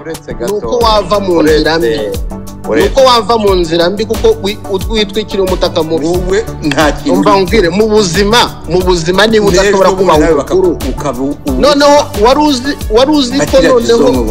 nuko wava mu nzira mbi nuko wava mu nzira mbi kuko utwitwikira umutaka mubi wowe nta kintu umva ngwire mu buzima niba udashobora kuba ukuru noneho waruzi ko noneho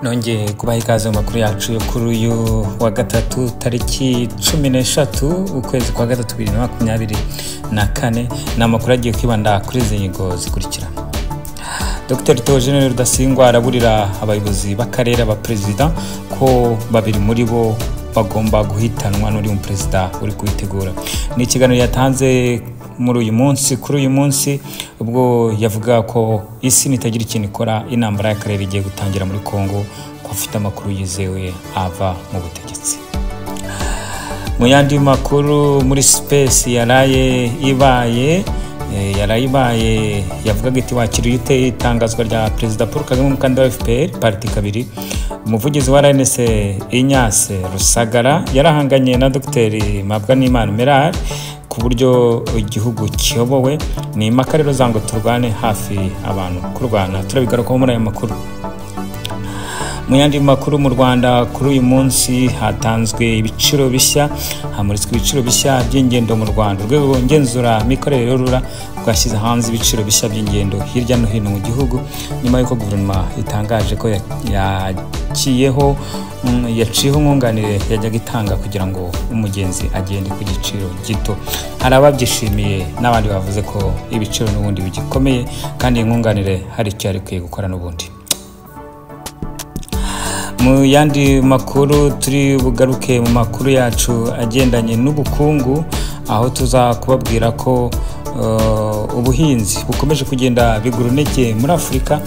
nongeye kubaha ikaze mu makuru yacu yo kuri uyu wa gatatu tariki 13 ukwezi kwa gatatu 2024 ni amakuru agiye kwibanda kuri izi ngingo zikurikira. Dr Theogene Rudasingwa araburira abayobozi b'akarere abaperezida ko babiri muri bo bagomba guhitanwa n'uri mu perezida uri kubitegura. Ni ikiganiro yatanze muri uyu munsi ubwo yavuga ko isi nitagira ikintu ikora intambara y'akarere igiye gutangira muri Kongo, ko afite amakuru yizewe ava mu butegetsi. Mu yandi makuru muri space yaraye ibaye yavugaga iti wakiriye ute itangazwa rya Perezida Paul Kagame umukandida wa FPR parti kabiri. Umuvugizi wa RNC Ignace Rusagara yarahanganye na Dr Mabwanimana Merari ku buryo igihugu kiyobowe ni impaka rero zango turwane hafi abantu kurwana. Turabigaruka muri aya makuru. Mu yandi makuru mu Rwanda kuri uyu munsi hatanzwe ibiciro bishya, hamuritswe ibiciro bishya by'ingendo mu Rwanda. Urwego ngenzura mikorere rura rwashyize hanze ibiciro bishya by'ingendo hirya no hino mu gihugu nyuma y'uko guverinoma itangaje ko yaciyeho nkunganire yajyaga itanga kugira ngo umugenzi agende ku giciro gito. Hari ababyishimiye n'abandi bavuze ko ibiciro n'ubundi bigikomeye kandi inkunganire hari icyo ari kwiye gukora n'ubundi. Mu yandi makuru turi bugaruke mu makuru yacu agendanye n'ubukungu, aho tuza kubabwira ko ubuhinzi bukomeje kugenda biguruneke muri Afurika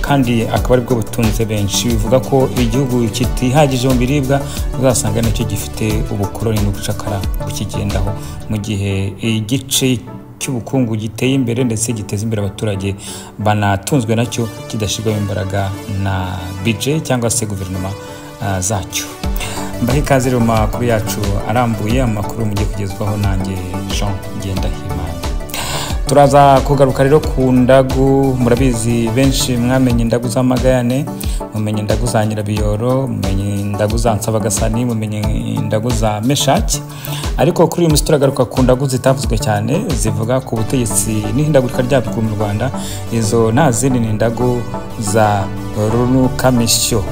kandi akaba aribwo butunze benshi. Bivuga ko igihugu kitihagije mu biribwa uzasanga nacyo gifite ubukoroni n'ubucakara bukigendaho, mu gihe igice cy'ubukungu giteye imbere ndetse giteza imbere abaturage banatunzwe nacyo kidashirwamo imbaraga na budget cyangwa se guverinoma zacyo. Mbahe ikaze mu makuru yacu arambuye, amakuru mugiye kugezwaho nanjye Jean Ngendahimana. Turaza kugaruka rero ku ndagu. Murabizi benshi mwamenye indagu za Magayane, mumenye indagu za Nyirabiyoro, mumenye indagu za Nsabagasani, mumenye indagu za Meshaki. Ariko kuri uyu munsi turagaruka ku ndagu zitavuzwe cyane zivuga ku butegetsi n'ihindagurika ryabwo mu Rwanda. Izo nta zindi ni indagu za Runukamisyo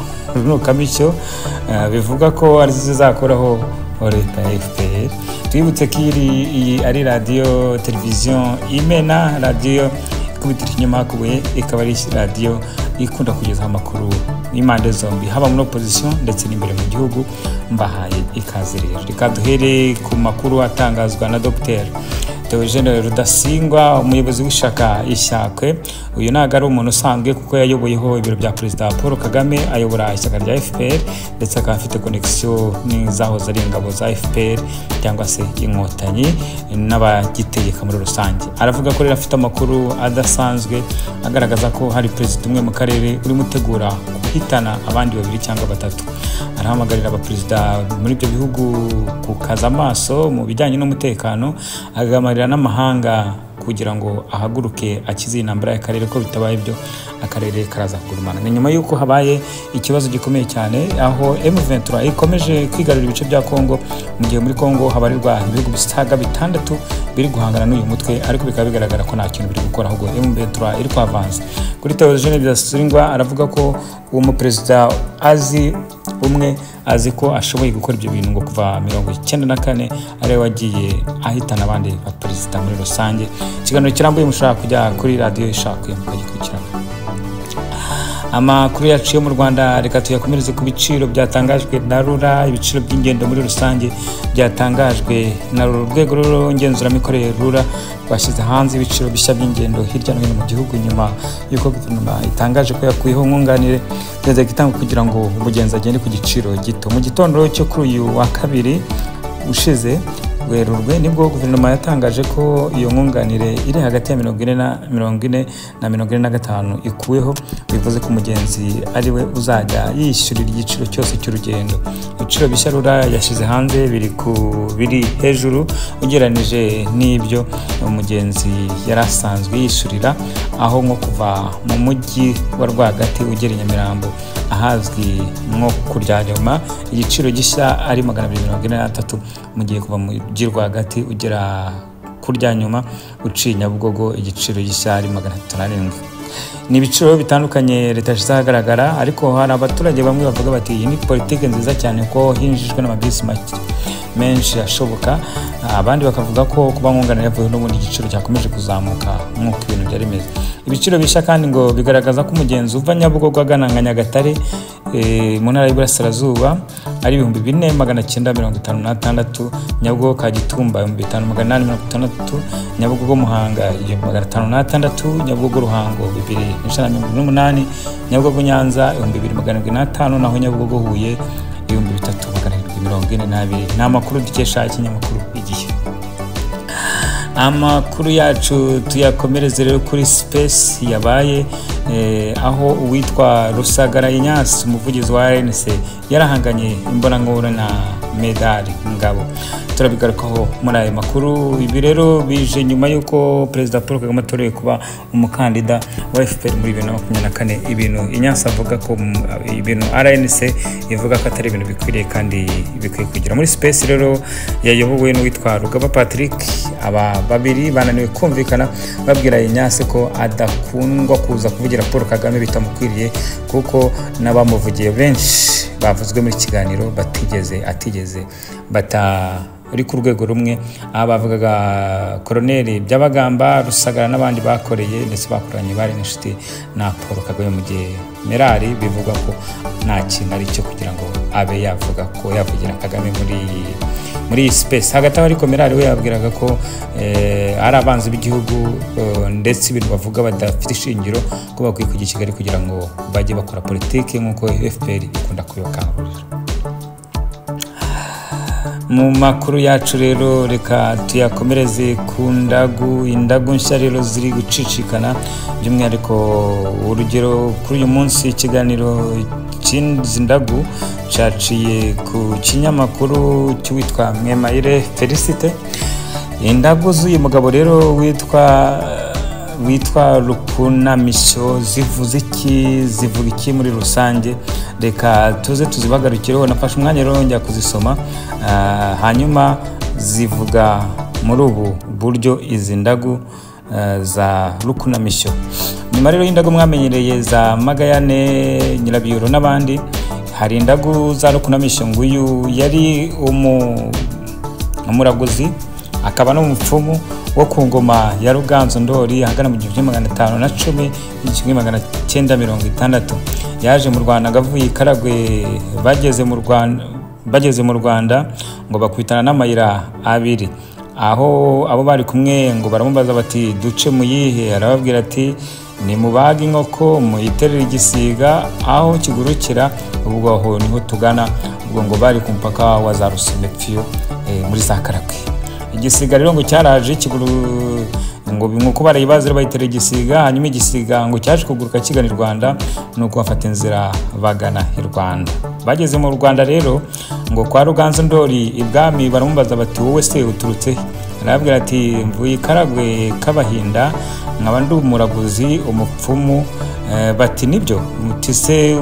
bivuga ko ari zizakoraho leta ya FPR. Twibutse ko iyi ari radio television Imena, radio ikubitira inyuma kubuye, ikaba ari radio ikunda kugeza amakuru impande zombi haba muri opposition ndetse n'imbere mu gihugu. Mbahaye ikaze rero. Reka duhere ku makuru atangazwa na Dr Theogene Rudasingwa, umuyobozi w'ishaka Ishyakwe. Uyu ntago ari umuntu usanzwe kuko yayoboyeho ibiro bya Perezida Paul Kagame, ayobora ishyaka rya FPR ndetse akaba afite connection n'izahoze ari ingabo za FPR cyangwa se inkotanyi n'abagitegeka muri rusange. Aravuga ko rero afite amakuru adasanzwe agaragaza ko hari perezida umwe mu karere uri mutegura guhitana abandi babiri cyangwa batatu. Arahamagarira abaperezida muri ibyo bihugu kukaza amaso mu bijyanye n'umutekano, agamarira n'amahanga kugira ngo ahaguruke akize intambara y'akarere, ko bitabaye ibyo akarere karaza kugurumana. Ni nyuma y'uko habaye ikibazo gikomeye cyane aho M23 ikomeje kwigarurira ibice bya Kongo, mu gihe muri Kongo habarirwa ibihugu bisaga bitandatu biri guhangana n'uyu mutwe, ariko bikaba bigaragara ko nta kintu biri gukora, ahubwo M23 iri kwavanza. Kuri Theogene Rudasingwa aravuga ko uwo muperezida azi ko ashoboye gukora ibyo bintu ngo kuva 1994 ari wagiye ahitana abandi baperezida muri rusange. Ikiganiro kirambuye mushaka kujya kuri radio Ishakwe mukagikurikirana. Amakuru yaciye mu Rwanda reka tuyakomereze ku biciro byatangajwe na Rura. Ibiciro by'ingendo muri rusange byatangajwe na urwego ngenzuramikorere Rura rwashyize hanze ibiciro bishya by'ingendo hirya no hino mu gihugu nyuma y'uko guverinoma itangaje ko yakuyeho nkunganire yajyaga itanga kugira ngo umugenzi agende ku giciro gito. Mu gitondo cyo kuri uyu wa kabiri ushize Werurwe nibwo guverinoma yatangaje ko iyo nkunganire iri hagati ya 40 na 45 ikuweho, bivuze ko umugenzi ari we uzajya yishyurira igiciro cyose cy'urugendo. Ibiciro bishya RURA yashyize hanze biri hejuru ugereranije n'ibyo umugenzi yarasanzwe yishyurira, aho nko kuva mu mujyi wa rwagati ugera i Nyamirambo ahazwi nko Kuryanyuma igiciro gishya ari 243, mu gihe kuva mu mujyi rwagati ugera Kuryanyuma uciye Nyabugogo igiciro gishya ari 307. Ni ibiciro bitandukanye leta yashyize ahagaragara, ariko hari abaturage bamwe bavuga bati iyi ni politike nziza cyane ko hinjijwe n'amabisi menshi ashoboka. Abandi bakavuga ko kuba nkunganire yavuye n'ubundi igiciro cyakomeje kuzamuka nk'uko ibintu byari bimeze. Ibiciro bishya kandi ngo bigaragaza ko umugenzi uva Nyabugogo agana Nyagatare mu ntara y'Iburasirazuba ari 4,956, Nyabugogo Kagitumba 5,860, Nyabugogo Muhanga 506, Nyabugogo Ruhango 2,188, Nyabugogo Nyanza 2,705, naho Nyabugogo Huye 3,742. Ni amakuru dukesha ikinyamakuru Igihe. Amakuru yacu tuyakomereze rero kuri space yabaye aho uwitwa Rusagara Ignace umuvugizi wa RNC yarahanganye imbonangobona na Medali Ngabo. Turabigarukaho muri aya makuru. Ibi rero bije nyuma yuko Perezida Paul Kagame atoreye kuba umukandida wa FPR muri 2024. Ibintu Ignace avuga ko ibintu RNC ivuga ko atari ibintu bikwiriye kandi bikwiye kugira. Muri space rero yayobowe n'uwitwa Rugaba Patrick, aba babiri bananiwe kumvikana babwira Ignace ko adakundwa kuza kuvugira Paul Kagame bitamukwiriye, kuko n'abamuvugiye benshi bavuzwe muri kiganiro atigeze uri ku rwego rumwe. Abavugaga Colonel Byabagamba, Rusagara n'abandi bakoreye ndetse bakoranye bari n'inshuti na Paul Kagame, mu gihe Merari bivuga ko nta kintu ari cyo kugira ngo abe yavuga ko yavugira Kagame muri space. Hagati aho ariko Merari we yabwiraga ko ari abanzi b'igihugu ndetse ibintu bavuga badafite ishingiro, ko bakwiye kujya i Kigali kugira ngo bajye bakora politiki nk'uko FPR ikunda kubakangurira. Mu makuru yacu rero reka tuyakomereze ku indagu nshya rero ziri gucicikana, by'umwihariko urugero kuri uyu munsi ikiganiro cy'indagu cyaciye ku kinyamakuru cy'uwitwa Mwemayire Felicite. Indagu z'uyu mugabo rero witwa Rukunamisho zivuga iki muri rusange, reka tuze tuzibagarukireho. Nafashe umwanya rero njya kuzisoma, hanyuma zivuga muri ubu buryo izi ndagu za Rukunamisho. Nyuma rero y'indagu mwamenyereye za Magayane, Nyirabiyoro n'abandi, hari indagu za Rukunamisho. Nguyu yari umuraguzi akaba n'umupfumu wo ku ngoma ya Ruganzu Ndori ahagana mu 1510 1960. Yaje mu Rwanda agavuye Karagwe, bageze mu Rwanda ngo bakwitana n'amayira abiri, aho abo bari kumwe ngo baramubaza bati duce mu yihe, arababwira ati ni mubaga inkoko muyiterera igisiga aho kigurukira, ubwo aho niho tugana. Ubwo ngo bari ku mpaka wa za Rusumepfiyo muri za Karagwe. Igisiga rero ngo cyaraje kiguru ngo nkuko barayibazira bayitera igisiga, hanyuma igisiga ngo cyaje kuguruka kigana i Rwanda, nuko bafata inzira bagana i Rwanda. Bageze mu Rwanda rero ngo kwa Ruganzu Ndori ibwami baramubaza bati wowe se uturutse? Arababwira ati mvuye Karagwe k'Abahinda, nkaba ndi umuraguzi umupfumu. Bati nibyo? Muti se?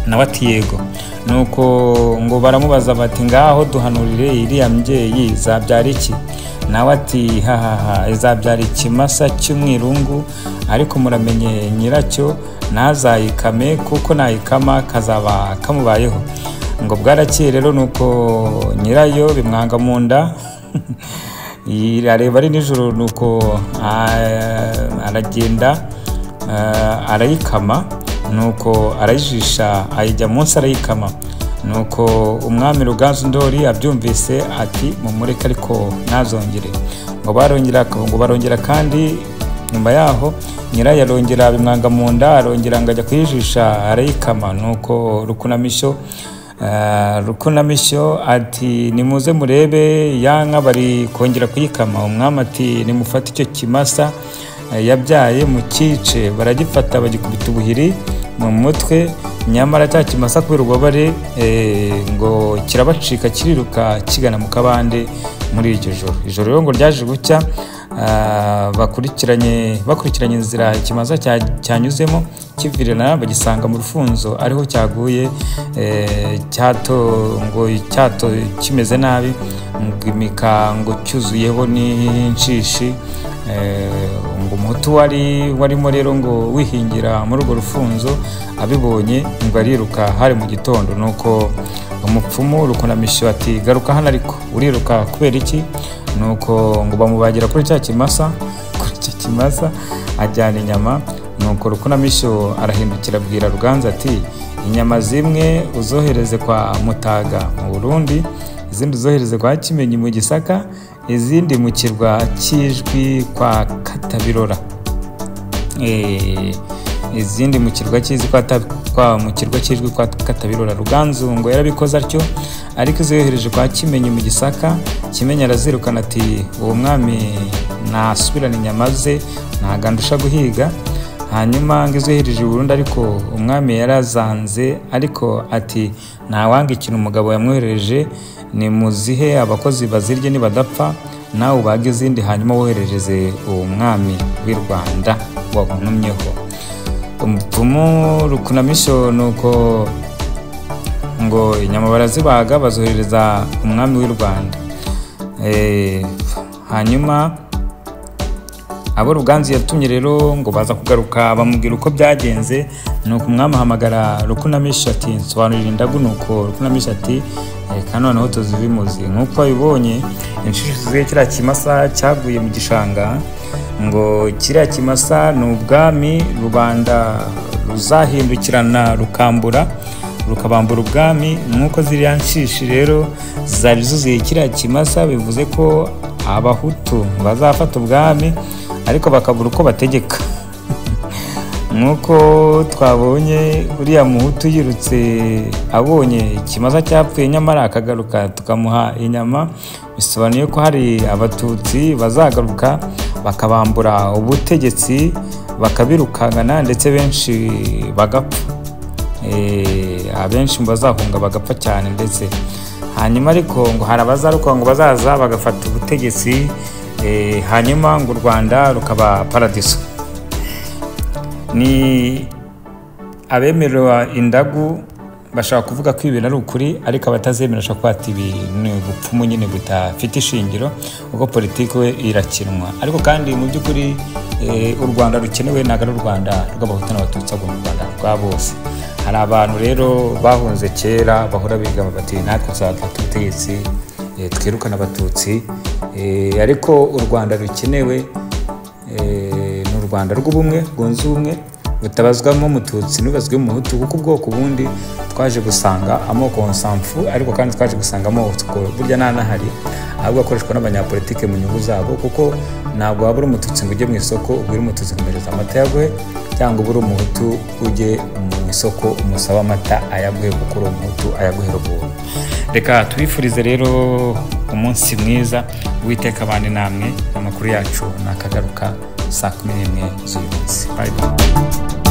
Nawe ati yego. Nuko ngo baramubaza bati ngaho duhanurire iriya mbyeyi zabyara iki? Nawe ati hahaha izabyara ikimasa cy'umwirungu, ariko muramenye nyiracyo ntazayikame, kuko nayikama kazaba kamubayeho. Ngo bwarakiye rero nuko nyirayo bimwanga mu nda areba ari nijoro, nuko aragenda arayikama, nuko arayijisha ayijya munsi arayikama. Nuko umwami Ruganzu Ndori abyumvise ati mumureke ariko ntazongere. Ngo barongera kandi nyuma yaho nyirayo arongera bimwanga mu nda, arongera ngajya kuyijisha arayikama. Nuko Rukunamisho Rukunamisho ati nimuze murebe yanka bari kongera kuyikama. Umwami ati nimufate icyo kimasa yabyaye mu kice. Baragifata bagikubita ubuhiri mu mutwe, nyamara cya kimasa kubera ububabare ngo kirabacika kiriruka kigana mu kabande muri iryo joro. Ijoro rero ngo ryaje gucya, bakurikiranye inzira ikimasa cyanyuzemo kivirana bagisanga mu rufunzo ariho cyaguye, cyato kimeze nabi, ngo cyuzuyeho n'inshishi. Ngo umuhutu warimo rero ngo wihingira muri urwo rufunzo abibonye ngo ariruka hari mu gitondo. Nuko umupfumu Rukunamisho ati garuka hano, ariko uriruka kubera iki? Nuko ngo bamubagira kuri cya kimasa ajyana inyama. Nuko Rukunamisho arahindukira abwira Ruganzu ati inyama zimwe uzohereze kwa Mutaga mu Burundi, izindi uzohereze kwa Kimenyi mu Gisaka, izindi mu kirwa cy'ijwi kwa Katabirora. Izindi mu kirwa cy'ijwi kwa Katabirora. Ruganzu ngo yarabikoze atyo, ariko izohereje kwa Kimenyi mu Gisaka, Kimenyi arazirukana ati uwo mwami nasubirana inyama ze ntagandusha guhiga. Hanyuma ngo izohereje Burundi, ariko umwami yarazanze, ariko ati ntawanga ikintu umugabo yamwohereje, ni muzihe abakozi bazirye nibadapfa nawe ubaga izindi, hanyuma woherereze uwo mwami w'i Rwanda wantumyeho. Umupfumu Rukunamisho nuko ngo inyama barazibaga bazohereza umwami w'i Rwanda. Hanyuma abo Ruganzu yatumye rero ngo baza kugaruka bamubwira uko byagenze. Nuko umwami ahamagara Rukunamisho ati nsobanurira indagu. Nuko Rukunamisho ati reka noneho tuzibimuzi. Nk'uko babibonye inshishi zuzuye kiriya kimasa cyaguye mu gishanga, ngo kiriya kimasa ni ubwami rubanda ruzahindukirana rukabambura ubwami. Nk'uko ziriya nshishi rero zari zuzuye kiriya kimasa, bivuze ko abahutu bazafata ubwami ariko bakabura uko bategeka. Nk'uko twabonye uriya muhutu yirutse abonye ikimasa cyapfuye, nyamara akagaruka tukamuha inyama, bisobanuye ko hari abatutsi bazagaruka bakabambura ubutegetsi bakabirukangana, ndetse benshi bagapfa. Abenshi bazahunga bagapfa cyane ndetse. Hanyuma ariko ngo hari abazaruka ngo bazaza bagafata ubutegetsi, hanyuma ngo u Rwanda rukaba paradiso. Ni abemerera indagu bashaka kuvuga ko ibintu ari ukuri, ariko abatazemera bashaka kwata ibintu ubupfumu nyine butafite ishingiro, ubwo politiki we irakinwa. Ariko kandi mu by'ukuri u Rwanda rukenewe ntabwo ari u Rwanda rw'abahutu n'abatutsi, ahubwo u Rwanda rwa bose. Hari abantu rero bahunze kera bahora biga bati natwe tuzafata ubutegetsi twirukana abatutsi, ariko u Rwanda rukenewe ni u Rwanda rw'ubumwe bwunze ubumwe, butabazwamo umututsi n'ubazwe mu muhutu, kuko ubwoko bundi twaje gusanga amoko nsamfu, ariko kandi twaje gusanga amoko burya ntanahari, ahubwo akoreshwa n'abanyapolitike mu nyungu zabo. Kuko ntabwo waba uri umututsi ngo ujye mu isoko ubwire umututsi kumereza amata yaguhe, cyangwa ubure umuhutu ujye mu isoko umusaba amata ayaguhe, kuko uri umuhutu ayaguhera ubuntu. Reka tubifurize rero umunsi mwiza, Uwiteka abane namwe. Amakuru yacu nakagaruka saa 11 z'uyu munsi. Bye bye.